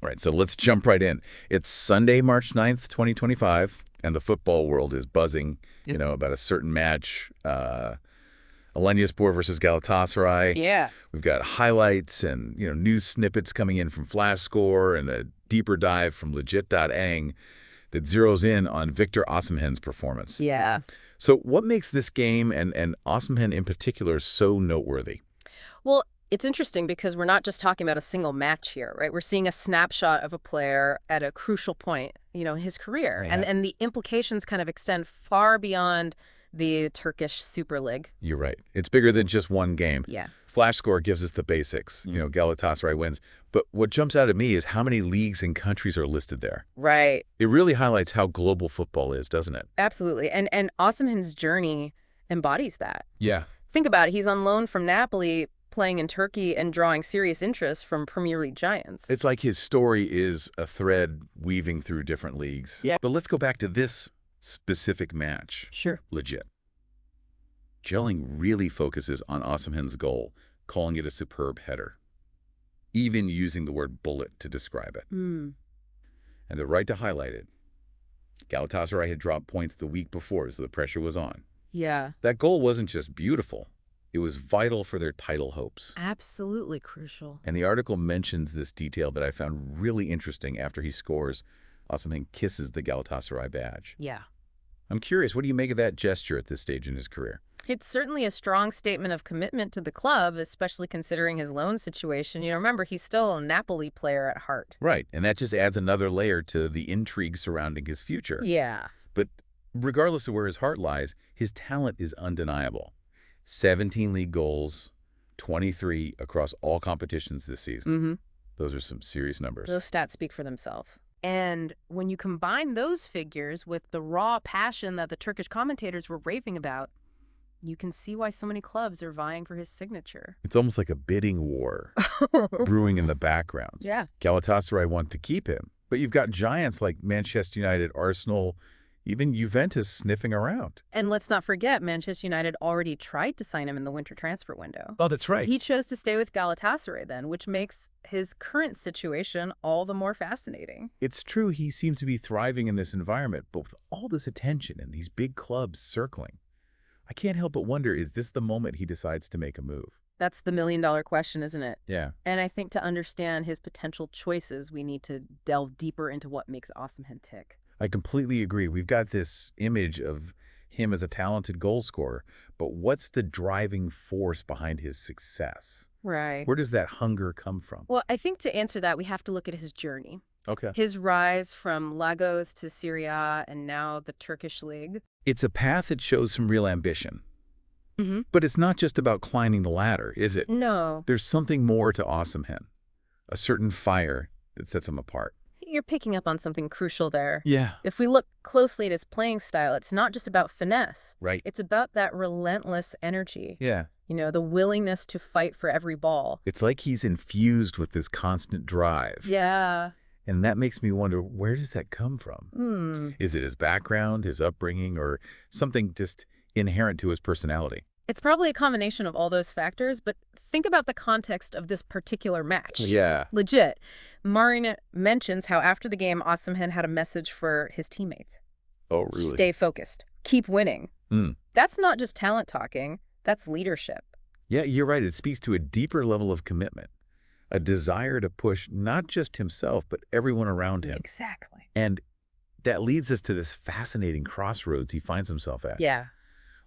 All right, so let's jump right in. It's Sunday, March 9th, 2025, and the football world is buzzing, about a certain match, Alanyaspor versus Galatasaray. Yeah. We've got highlights and, news snippets coming in from Flash Score and a deeper dive from legit.ang that zeroes in on Victor Osimhen's performance. Yeah. So what makes this game and Osimhen in particular so noteworthy? Well, it's interesting because we're not just talking about a single match here, right? We're seeing a snapshot of a player at a crucial point, in his career. Yeah. And the implications kind of extend far beyond the Turkish Super League. You're right. It's bigger than just one game. Yeah. Flash Score gives us the basics. Galatasaray wins. But what jumps out at me is how many leagues and countries are listed there. Right. It really highlights how global football is, doesn't it? Absolutely. And Osimhen's journey embodies that. Yeah. Think about it. He's on loan from Napoli, playing in Turkey and drawing serious interest from Premier League giants. It's like his story is a thread weaving through different leagues. Yeah. But let's go back to this specific match. Sure. Legit. Gelling really focuses on Osimhen's goal, calling it a superb header, even using the word bullet to describe it. And they're right to highlight it. Galatasaray had dropped points the week before, so the pressure was on. Yeah. That goal wasn't just beautiful. It was vital for their title hopes. Absolutely crucial. And the article mentions this detail that I found really interesting. After he scores, Osimhen kisses the Galatasaray badge. Yeah. I'm curious, what do you make of that gesture at this stage in his career? It's certainly a strong statement of commitment to the club, especially considering his loan situation. Remember, he's still a Napoli player at heart. Right, and that just adds another layer to the intrigue surrounding his future. Yeah. But regardless of where his heart lies, his talent is undeniable. 17 league goals, 23 across all competitions this season. Those are some serious numbers. Those stats speak for themselves. And when you combine those figures with the raw passion that the Turkish commentators were raving about, you can see why so many clubs are vying for his signature. It's almost like a bidding war brewing in the background. Yeah. Galatasaray want to keep him, but you've got giants like Manchester United, Arsenal, even Juventus sniffing around. And let's not forget, Manchester United already tried to sign him in the winter transfer window. Oh, that's right. He chose to stay with Galatasaray then, which makes his current situation all the more fascinating. It's true he seems to be thriving in this environment, but with all this attention and these big clubs circling, I can't help but wonder, is this the moment he decides to make a move? That's the million-dollar question, isn't it? Yeah. And I think to understand his potential choices, we need to delve deeper into what makes Osimhen tick. I completely agree. We've got this image of him as a talented goal scorer, but what's the driving force behind his success? Right. Where does that hunger come from? Well, I think to answer that, we have to look at his journey. Okay. His rise from Lagos to Serie A and now the Turkish League. It's a path that shows some real ambition. But it's not just about climbing the ladder, is it? No. There's something more to Osimhen, a certain fire that sets him apart. You're picking up on something crucial there. Yeah. If we look closely at his playing style, it's not just about finesse. Right. It's about that relentless energy. Yeah. The willingness to fight for every ball. It's like he's infused with this constant drive. Yeah. And that makes me wonder, where does that come from? Is it his background, his upbringing, or something just inherent to his personality? It's probably a combination of all those factors, but think about the context of this particular match. Yeah. Legit. Marina mentions how after the game, Osimhen had a message for his teammates. Oh, really? Stay focused. Keep winning. That's not just talent talking. That's leadership. Yeah, you're right. It speaks to a deeper level of commitment, a desire to push not just himself, but everyone around him. Exactly. And that leads us to this fascinating crossroads he finds himself at. Yeah.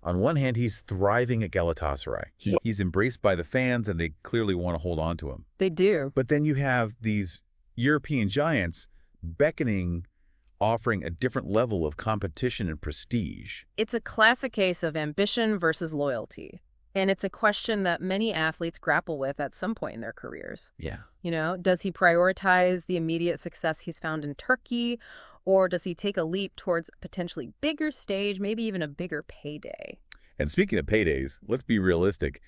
On one hand, he's thriving at Galatasaray. He's embraced by the fans, and they clearly want to hold on to him. They do. But then you have these European giants beckoning, offering a different level of competition and prestige. It's a classic case of ambition versus loyalty. And it's a question that many athletes grapple with at some point in their careers. Yeah. Does he prioritize the immediate success he's found in Turkey, or does he take a leap towards a potentially bigger stage, maybe even a bigger payday? And speaking of paydays, let's be realistic.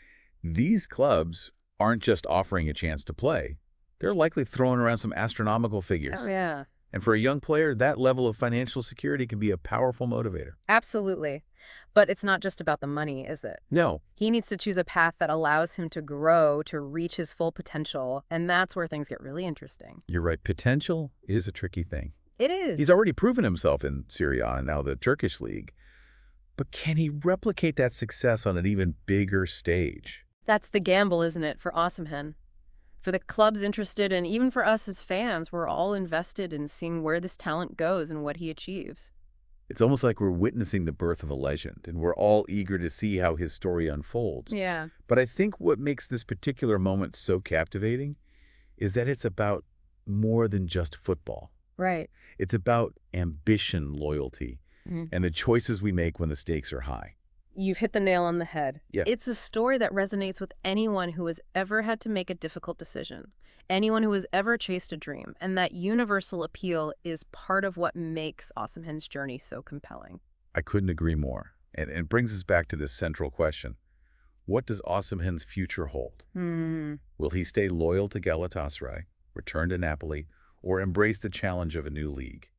These clubs aren't just offering a chance to play. They're likely throwing around some astronomical figures. Oh, yeah. And for a young player, that level of financial security can be a powerful motivator. Absolutely. But it's not just about the money, is it? No, He needs to choose a path that allows him to grow, to reach his full potential, and that's where things get really interesting. you're right. Potential is a tricky thing. It is. He's already proven himself in Serie A and now the Turkish League. But can he replicate that success on an even bigger stage? That's the gamble, isn't it, for Osimhen? For the clubs interested, and even for us as fans, we're all invested in seeing where this talent goes and what he achieves. It's almost like we're witnessing the birth of a legend, and we're all eager to see how his story unfolds. Yeah. But I think what makes this particular moment so captivating is that it's about more than just football. Right. It's about ambition, loyalty, and the choices we make when the stakes are high. You've hit the nail on the head. Yeah. It's a story that resonates with anyone who has ever had to make a difficult decision, anyone who has ever chased a dream, and that universal appeal is part of what makes Osimhen's journey so compelling. I couldn't agree more. And it brings us back to this central question. What does Osimhen's future hold? Will he stay loyal to Galatasaray, return to Napoli, or embrace the challenge of a new league?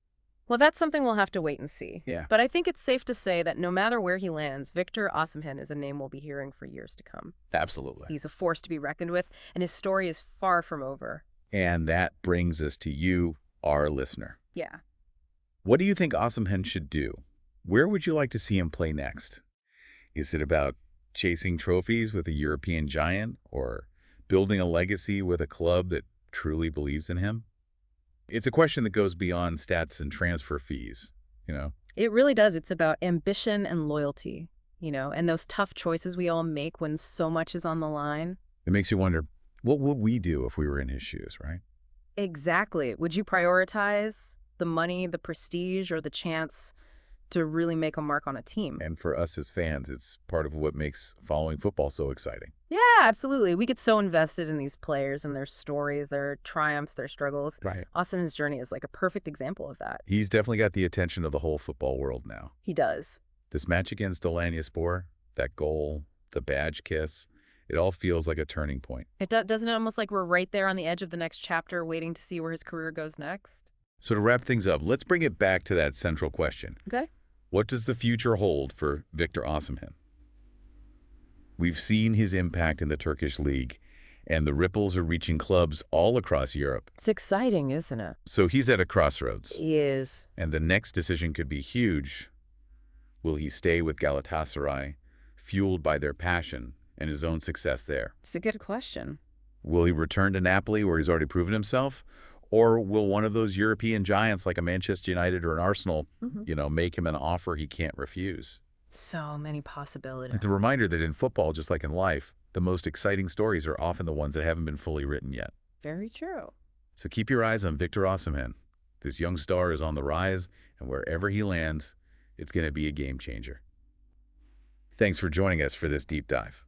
Well, that's something we'll have to wait and see. Yeah. But I think it's safe to say that no matter where he lands, Victor Osimhen is a name we'll be hearing for years to come. Absolutely. He's a force to be reckoned with, and his story is far from over. And that brings us to you, our listener. Yeah. What do you think Osimhen should do? Where would you like to see him play next? Is it about chasing trophies with a European giant or building a legacy with a club that truly believes in him? It's a question that goes beyond stats and transfer fees, It really does. It's about ambition and loyalty, and those tough choices we all make when so much is on the line. It makes you wonder, what would we do if we were in his shoes, right? Exactly. Would you prioritize the money, the prestige, or the chance to really make a mark on a team? And for us as fans, it's part of what makes following football so exciting. Yeah, absolutely. We get so invested in these players and their stories, their triumphs, their struggles. Right. Osimhen's journey is like a perfect example of that. He's definitely got the attention of the whole football world now. He does. This match against Alanyaspor, that goal, the badge kiss, it all feels like a turning point. Doesn't it almost like we're right there on the edge of the next chapter waiting to see where his career goes next? So to wrap things up, let's bring it back to that central question. Okay. What does the future hold for Victor Osimhen? We've seen his impact in the Turkish League, and the ripples are reaching clubs all across Europe. It's exciting, isn't it? So he's at a crossroads. He is. And the next decision could be huge. Will he stay with Galatasaray, fueled by their passion and his own success there? It's a good question. Will he return to Napoli, where he's already proven himself? Or will one of those European giants like a Manchester United or an Arsenal, make him an offer he can't refuse? So many possibilities. It's a reminder that in football, just like in life, the most exciting stories are often the ones that haven't been fully written yet. Very true. So keep your eyes on Victor Osimhen. This young star is on the rise, and wherever he lands, it's going to be a game changer. Thanks for joining us for this deep dive.